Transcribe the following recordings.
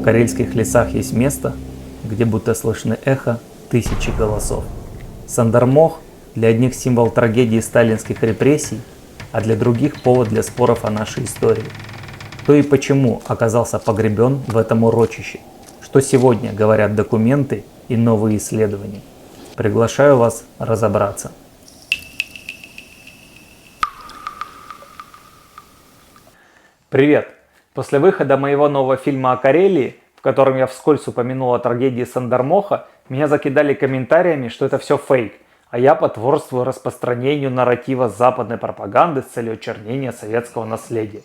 карельских лесах есть место, где будто слышны эхо тысячи голосов. Сандармох для одних символ трагедии сталинских репрессий, а для других повод для споров о нашей истории. Кто и почему оказался погребен в этом урочище? Что сегодня говорят документы и новые исследования? Приглашаю вас разобраться. Привет! После выхода моего нового фильма о Карелии, в котором я вскользь упомянул о трагедии Сандармоха, меня закидали комментариями, что это все фейк, а я потворствую распространению нарратива западной пропаганды с целью очернения советского наследия.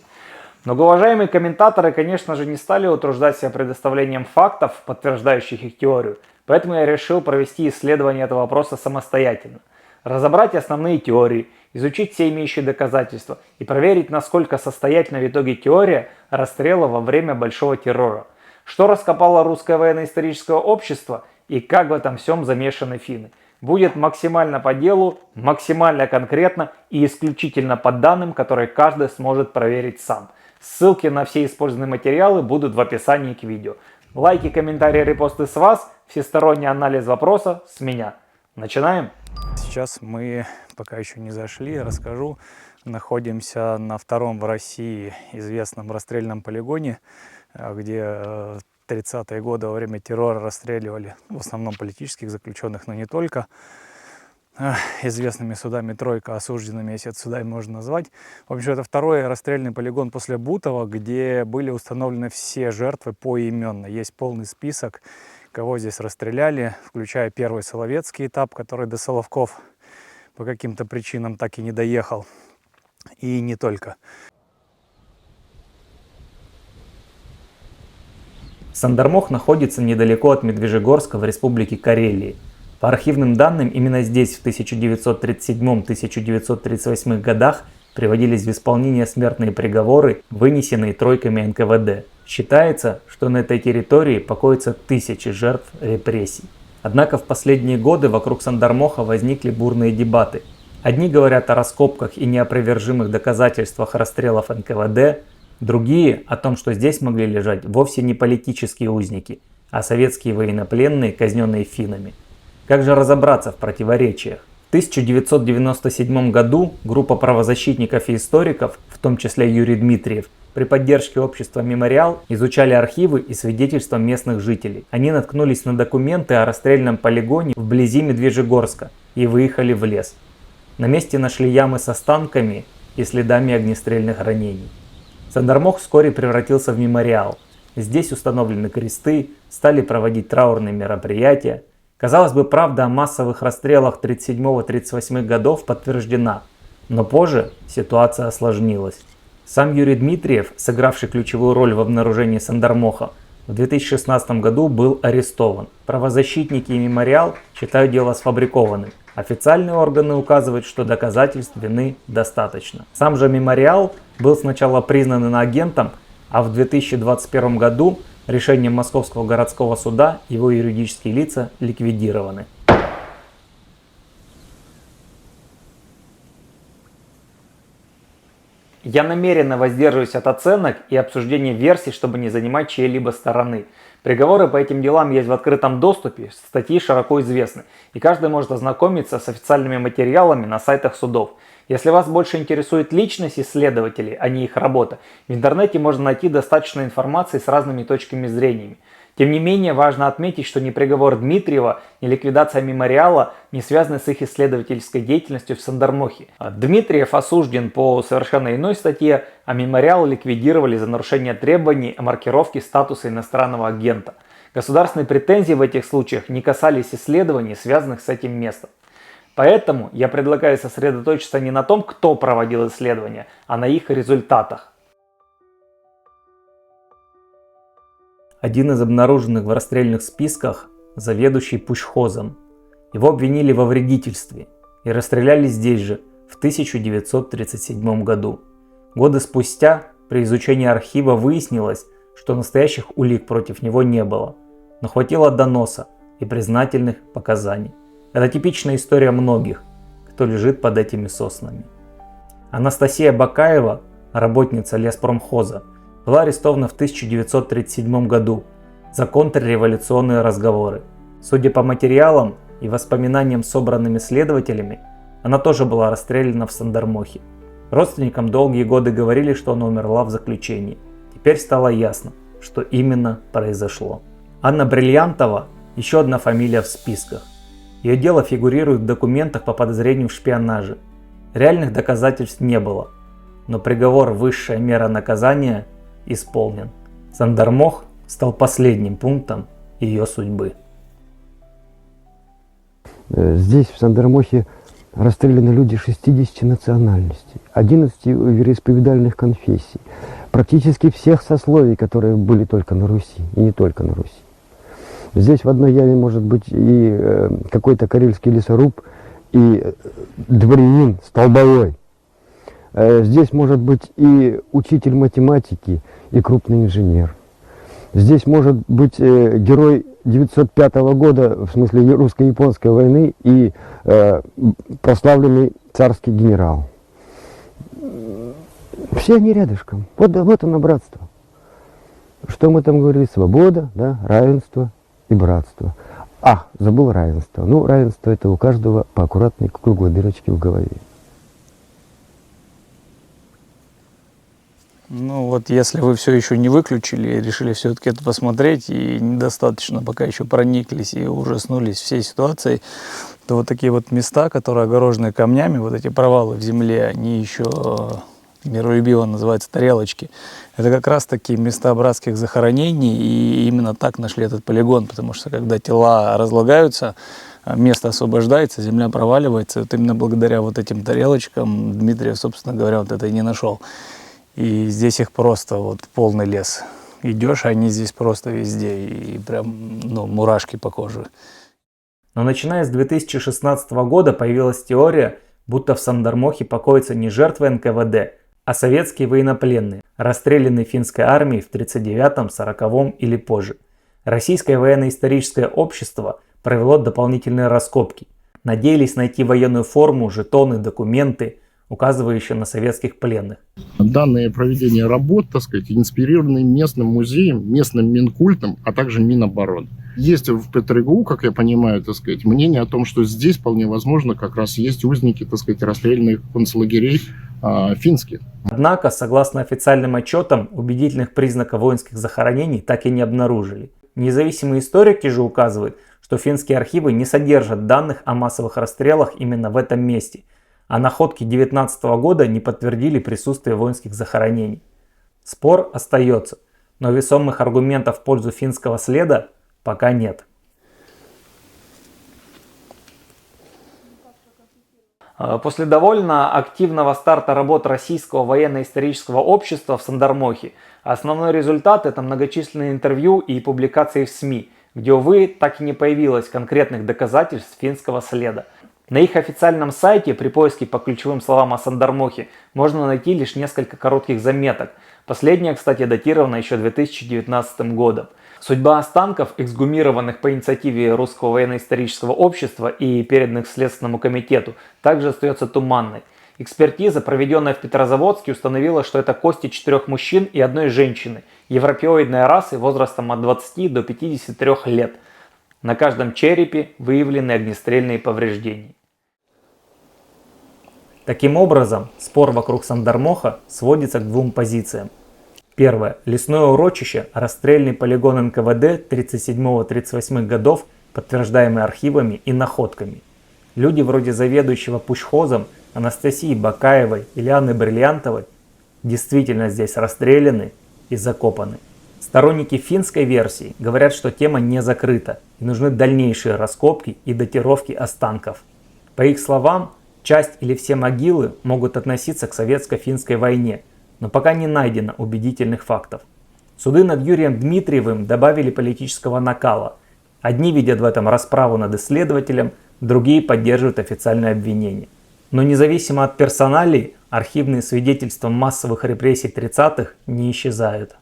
Многоуважаемые комментаторы, конечно же, не стали утруждать себя предоставлением фактов, подтверждающих их теорию, поэтому я решил провести исследование этого вопроса самостоятельно. Разобрать основные теории, изучить все имеющие доказательства и проверить, насколько состоятельна в итоге теория расстрела во время Большого террора. Что раскопало русское военно-историческое общество и как в этом всем замешаны финны. Будет максимально по делу, максимально конкретно и исключительно по данным, которые каждый сможет проверить сам. Ссылки на все использованные материалы будут в описании к видео. Лайки, комментарии, репосты с вас, всесторонний анализ вопроса с меня. Начинаем? Сейчас мы, пока еще не зашли, расскажу, находимся на втором в России известном расстрельном полигоне, где 30-е годы во время террора расстреливали в основном политических заключенных, но не только. Известными судами тройка, осужденными, если это судами можно назвать. В общем, это второй расстрельный полигон после Бутова, где были установлены все жертвы поименно. Есть полный список, кого здесь расстреляли, включая первый Соловецкий этап, который до Соловков по каким-то причинам так и не доехал. И не только. Сандармох находится недалеко от Медвежьегорска в республике Карелии. По архивным данным, именно здесь в 1937-1938 годах приводились в исполнение смертные приговоры, вынесенные тройками НКВД. Считается, что на этой территории покоятся тысячи жертв репрессий. Однако в последние годы вокруг Сандармоха возникли бурные дебаты. Одни говорят о раскопках и неопровержимых доказательствах расстрелов НКВД, другие о том, что здесь могли лежать вовсе не политические узники, а советские военнопленные, казненные финнами. Как же разобраться в противоречиях? В 1997 году группа правозащитников и историков, в том числе Юрий Дмитриев, при поддержке общества «Мемориал» изучали архивы и свидетельства местных жителей. Они наткнулись на документы о расстрельном полигоне вблизи Медвежьегорска и выехали в лес. На месте нашли ямы с останками и следами огнестрельных ранений. Сандармох вскоре превратился в «Мемориал». Здесь установлены кресты, стали проводить траурные мероприятия. Казалось бы, правда о массовых расстрелах 1937-1938 годов подтверждена, но позже ситуация осложнилась. Сам Юрий Дмитриев, сыгравший ключевую роль в обнаружении Сандармоха, в 2016 году был арестован. Правозащитники и «Мемориал» считают дело сфабрикованным. Официальные органы указывают, что доказательств вины достаточно. Сам же «Мемориал» был сначала признан иноагентом, а в 2021 году решением Московского городского суда его юридические лица ликвидированы. Я намеренно воздерживаюсь от оценок и обсуждения версий, чтобы не занимать чьей-либо стороны. Приговоры по этим делам есть в открытом доступе, статьи широко известны, и каждый может ознакомиться с официальными материалами на сайтах судов. Если вас больше интересует личность исследователей, а не их работа, в интернете можно найти достаточно информации с разными точками зрения. Тем не менее, важно отметить, что ни приговор Дмитриева, ни ликвидация «Мемориала» не связаны с их исследовательской деятельностью в Сандармохе. Дмитриев осужден по совершенно иной статье, а «Мемориал» ликвидировали за нарушение требований о маркировке статуса иностранного агента. Государственные претензии в этих случаях не касались исследований, связанных с этим местом. Поэтому я предлагаю сосредоточиться не на том, кто проводил исследования, а на их результатах. Один из обнаруженных в расстрельных списках – заведующий пущхозом. Его обвинили во вредительстве и расстреляли здесь же, в 1937 году. Годы спустя при изучении архива выяснилось, что настоящих улик против него не было, но хватило доноса и признательных показаний. Это типичная история многих, кто лежит под этими соснами. Анастасия Бакаева, работница леспромхоза, была арестована в 1937 году. за контрреволюционные разговоры. Судя по материалам и воспоминаниям, собранными следователями, она тоже была расстреляна в Сандермохе. Родственникам долгие годы говорили, что она умерла в заключении. Теперь стало ясно, что именно произошло. Анна Бриллиантова – еще одна фамилия в списках. Ее дело фигурирует в документах по подозрению в шпионаже. Реальных доказательств не было, но приговор «высшая мера наказания» исполнен. Сандермох стал последним пунктом ее судьбы. Здесь, в Сандермохе, расстреляны люди 60 национальностей, 11 вероисповедальных конфессий, практически всех сословий, которые были только на Руси, и не только на Руси. Здесь в одной яме может быть и какой-то карельский лесоруб, и дворянин столбовой. Здесь может быть и учитель математики, и крупный инженер. Здесь может быть герой 905 года, в смысле русско-японской войны, и прославленный царский генерал. Все они рядышком. Вот оно братство. Что мы там говорили? Свобода, да, равенство и братство. Забыл равенство. Ну, равенство это у каждого по аккуратной круглой дырочке в голове. Ну вот если вы все еще не выключили и решили все-таки это посмотреть и недостаточно пока еще прониклись и ужаснулись всей ситуацией, то вот такие вот места, которые огорожены камнями, вот эти провалы в земле, они еще миролюбиво называются тарелочки. Это как раз такие места братских захоронений, и именно так нашли этот полигон, потому что когда тела разлагаются, место освобождается, земля проваливается, вот именно благодаря вот этим тарелочкам Дмитриев, собственно говоря, вот это и не нашел. И здесь их просто вот полный лес. Идешь, они здесь просто везде, и прям, мурашки по коже. Но начиная с 2016 года появилась теория, будто в Сандермохе покоятся не жертвы НКВД, а советские военнопленные, расстрелянные финской армией в 1939-м, 1940-м или позже. Российское военно-историческое общество провело дополнительные раскопки. Надеялись найти военную форму, жетоны, документы, указывающие на советских пленных. Данное проведение работ, инспирированы местным музеем, местным Минкультом, а также Минобороны. Есть в ПТРГУ, как я понимаю, мнение о том, что здесь вполне возможно как раз есть узники, расстрелянных концлагерей финских. Однако, согласно официальным отчетам, убедительных признаков воинских захоронений так и не обнаружили. Независимые историки же указывают, что финские архивы не содержат данных о массовых расстрелах именно в этом месте, а находки 19 года не подтвердили присутствие воинских захоронений. Спор остается, но весомых аргументов в пользу финского следа пока нет. После довольно активного старта работ Российского военно-исторического общества в Сандермохе, основной результат – это многочисленные интервью и публикации в СМИ, где, увы, так и не появилось конкретных доказательств финского следа. На их официальном сайте при поиске по ключевым словам о Сандермохе можно найти лишь несколько коротких заметок. Последняя, кстати, датирована еще 2019 годом. Судьба останков, эксгумированных по инициативе Русского военно-исторического общества и переданных Следственному комитету, также остается туманной. Экспертиза, проведенная в Петрозаводске, установила, что это кости 4 мужчин и 1 женщины, европеоидной расы возрастом от 20 до 53 лет. На каждом черепе выявлены огнестрельные повреждения. Таким образом, спор вокруг Сандермоха сводится к 2 позициям. Первое. Лесное урочище, расстрельный полигон НКВД 1937-1938 годов, подтверждаемый архивами и находками. Люди вроде заведующего пущхозом Анастасии Бакаевой или Анны Бриллиантовой действительно здесь расстреляны и закопаны. Сторонники финской версии говорят, что тема не закрыта и нужны дальнейшие раскопки и датировки останков. По их словам, часть или все могилы могут относиться к советско-финской войне, но пока не найдено убедительных фактов. Суды над Юрием Дмитриевым добавили политического накала. Одни видят в этом расправу над исследователем, другие поддерживают официальное обвинение. Но независимо от персоналий, архивные свидетельства массовых репрессий 30-х не исчезают.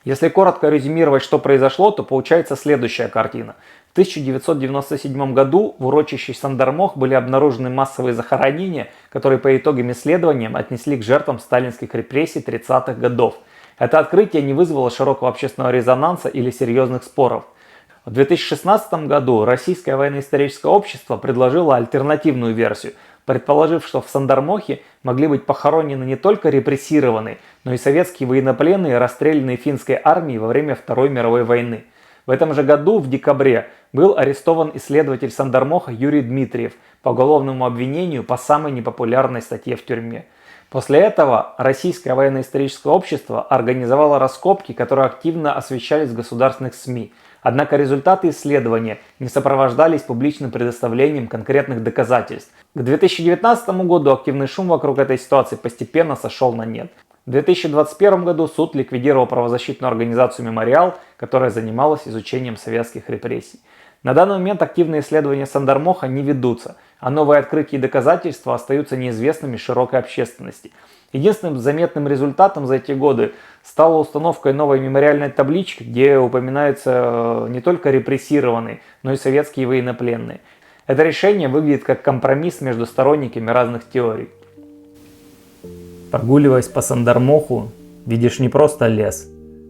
Если коротко резюмировать, что произошло, то получается следующая картина. 1997 году в урочище Сандармох были обнаружены массовые захоронения, которые по итогам исследований отнесли к жертвам сталинских репрессий 30-х годов. Это открытие не вызвало широкого общественного резонанса или серьезных споров. В 2016 году Российское военно-историческое общество предложило альтернативную версию, предположив, что в Сандармохе могли быть похоронены не только репрессированные, но и советские военнопленные, расстрелянные финской армией во время Второй мировой войны. В этом же году, в декабре, был арестован исследователь Сандармоха Юрий Дмитриев по уголовному обвинению по самой непопулярной статье в тюрьме. После этого Российское военно-историческое общество организовало раскопки, которые активно освещались в государственных СМИ. Однако результаты исследования не сопровождались публичным предоставлением конкретных доказательств. К 2019 году активный шум вокруг этой ситуации постепенно сошел на нет. В 2021 году суд ликвидировал правозащитную организацию «Мемориал», которая занималась изучением советских репрессий. На данный момент активные исследования Сандармоха не ведутся, а новые открытия и доказательства остаются неизвестными широкой общественности. Единственным заметным результатом за эти годы стала установка новой мемориальной таблички, где упоминаются не только репрессированные, но и советские военнопленные. Это решение выглядит как компромисс между сторонниками разных теорий. Прогуливаясь по Сандармоху, видишь не просто лес,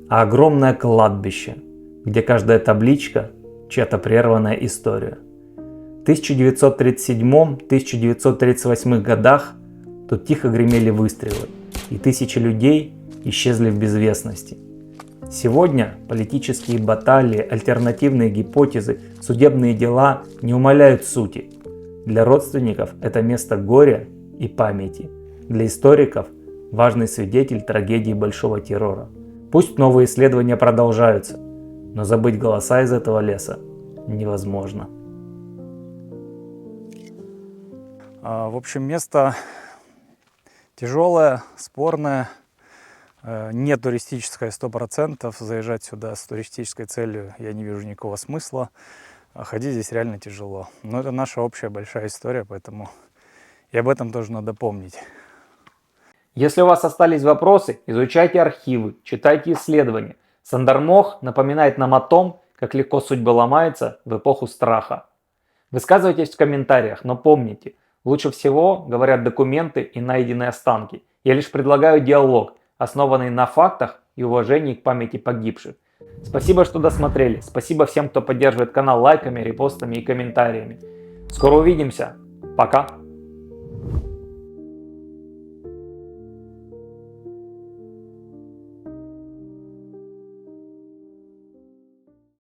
а огромное кладбище, где каждая табличка – чья-то прерванная история. В 1937-1938 годах тут тихо гремели выстрелы, и тысячи людей исчезли в безвестности. Сегодня политические баталии, альтернативные гипотезы, судебные дела не умаляют сути. Для родственников это место горя и памяти. Для историков – важный свидетель трагедии Большого террора. Пусть новые исследования продолжаются, но забыть голоса из этого леса невозможно. В общем, место тяжелое, спорное, не туристическое 100%. Заезжать сюда с туристической целью я не вижу никакого смысла. Ходить здесь реально тяжело. Но это наша общая большая история, поэтому и об этом тоже надо помнить. Если у вас остались вопросы, изучайте архивы, читайте исследования. Сандармох напоминает нам о том, как легко судьба ломается в эпоху страха. Высказывайтесь в комментариях, но помните, лучше всего говорят документы и найденные останки. Я лишь предлагаю диалог, основанный на фактах и уважении к памяти погибших. Спасибо, что досмотрели. Спасибо всем, кто поддерживает канал лайками, репостами и комментариями. Скоро увидимся. Пока.